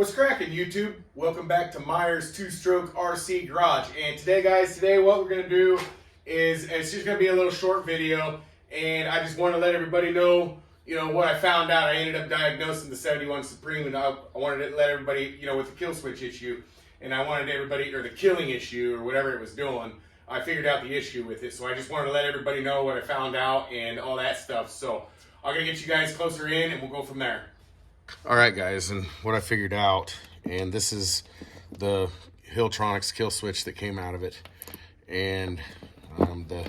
What's cracking, YouTube? Welcome back to Myers two-stroke RC Garage. And today, guys, what we're going to do is, it's just going to be a little short video, and I just want to let everybody know, what I found out. I ended up diagnosing the 71 Supreme, and I wanted to let everybody, with the kill switch issue, and I wanted everybody, or the killing issue, or whatever it was doing, I figured out the issue with it. So I just wanted to let everybody know what I found out and all that stuff. So I'm going to get you guys closer in, and we'll go from there. All right, guys, and what I figured out, and this is the Hilltronics kill switch that came out of it, and the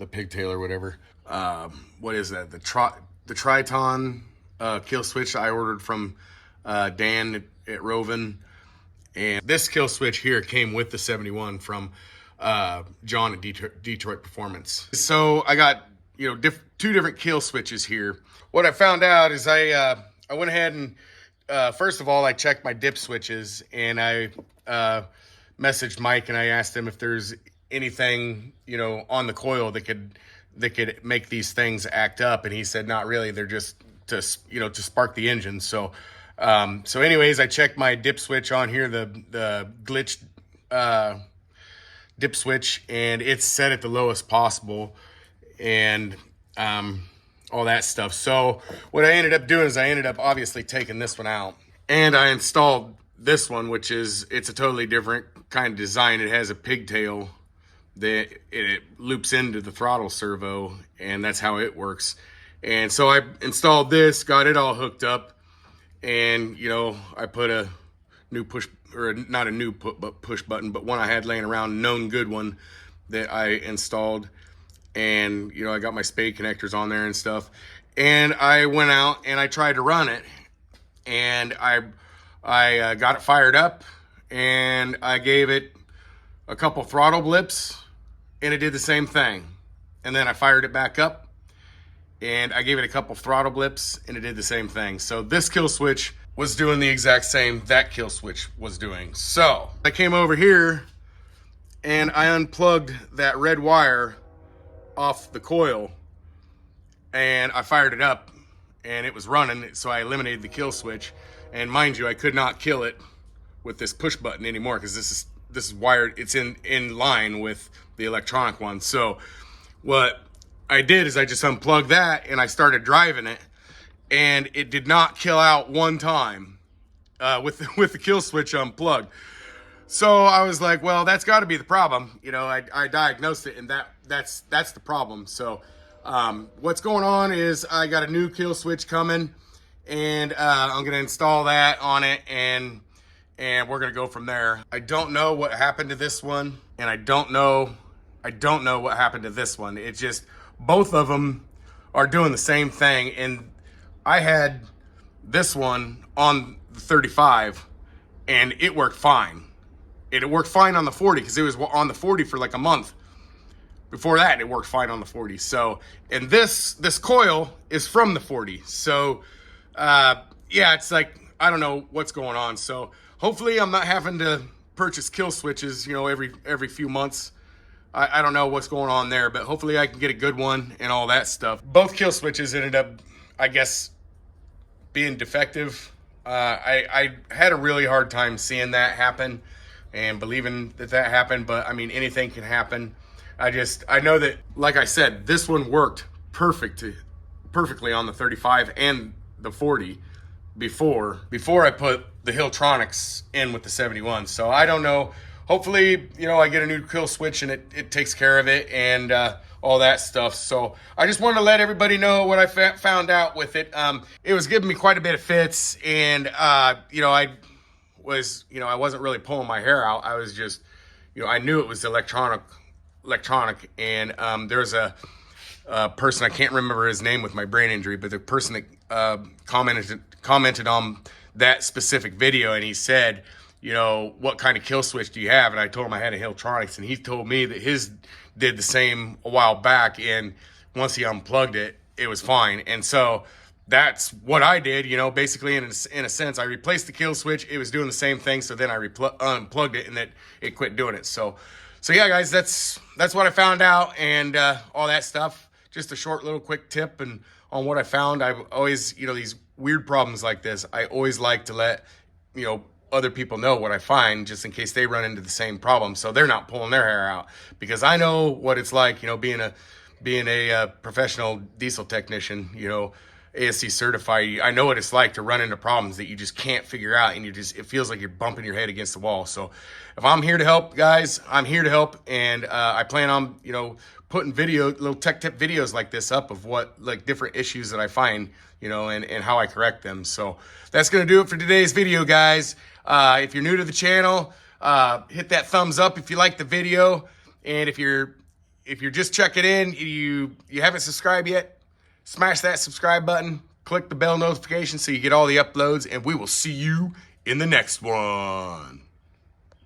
pigtail or whatever. What is that? The Triton kill switch I ordered from Dan at Roven, and this kill switch here came with the 71 from John at Detroit Performance. So I got two different kill switches here. What I found out is I went ahead and first of all I checked my dip switches, and I messaged Mike and I asked him if there's anything on the coil that could make these things act up, and he said not really. They're just to spark the engine. So anyways, I checked my dip switch on here, the glitched dip switch, and it's set at the lowest possible, and all that stuff. So what I ended up doing is I ended up obviously taking this one out, and I installed this one, which it's a totally different kind of design. It has a pigtail that it loops into the throttle servo, and that's how it works. And so I installed this, got it all hooked up, and I put a new push, or not a new push button, but one I had laying around, known good one that I installed. And I got my spade connectors on there and stuff, and I went out and I tried to run it, and I got it fired up, and I gave it a couple throttle blips, and it did the same thing. And then I fired it back up, and I gave it a couple throttle blips, and it did the same thing. So this kill switch was doing the exact same that kill switch was doing. So I came over here and I unplugged that red wire off the coil, and I fired it up, and it was running. So I eliminated the kill switch, and mind you, I could not kill it with this push button anymore, because this is wired. It's in line with the electronic one. So what I did is I just unplugged that, and I started driving it, and it did not kill out one time with the kill switch unplugged. So I was like, well, that's got to be the problem. I diagnosed it, and that's the problem. So what's going on is I got a new kill switch coming, and I'm going to install that on it, and we're going to go from there. I don't know what happened to this one, and I don't know what happened to this one. It's just both of them are doing the same thing, and I had this one on the 35, and it worked fine. It worked fine on the 40, because it was on the 40 for like a month. Before that, it worked fine on the 40. So, and this coil is from the 40. So, yeah, it's like, I don't know what's going on. So hopefully I'm not having to purchase kill switches, every few months. I don't know what's going on there, but hopefully I can get a good one and all that stuff. Both kill switches ended up, I guess, being defective. I had a really hard time seeing that happen and believing that happened, but I mean, anything can happen. I know that, like I said, this one worked perfectly on the 35 and the 40 before I put the Hilltronics in with the 71. So I don't know. Hopefully, I get a new kill switch and it takes care of it and all that stuff. So I just wanted to let everybody know what I found out with it. It was giving me quite a bit of fits, and I wasn't really pulling my hair out. I was just, I knew it was electronic, and there's a person, I can't remember his name with my brain injury, but the person that commented on that specific video, and he said, what kind of kill switch do you have? And I told him I had a Hilltronics, and he told me that his did the same a while back, and once he unplugged it, it was fine. And so that's what I did, basically in a sense. I replaced the kill switch. It was doing the same thing, so then I unplugged it, and it quit doing it. So yeah, guys, that's what I found out, and all that stuff. Just a short little quick tip and on what I found. I always, these weird problems like this, I always like to let, other people know what I find, just in case they run into the same problem, so they're not pulling their hair out. Because I know what it's like, being a professional diesel technician, ASC certified. I know what it's like to run into problems that you just can't figure out, and it feels like you're bumping your head against the wall. So if I'm here to help, guys, I'm here to help, and I plan on, putting little tech tip videos like this up of different issues that I find, and how I correct them. So that's going to do it for today's video, guys. If you're new to the channel, hit that thumbs up if you like the video. And if you're just checking in, you haven't subscribed yet, smash that subscribe button, click the bell notification so you get all the uploads, and we will see you in the next one.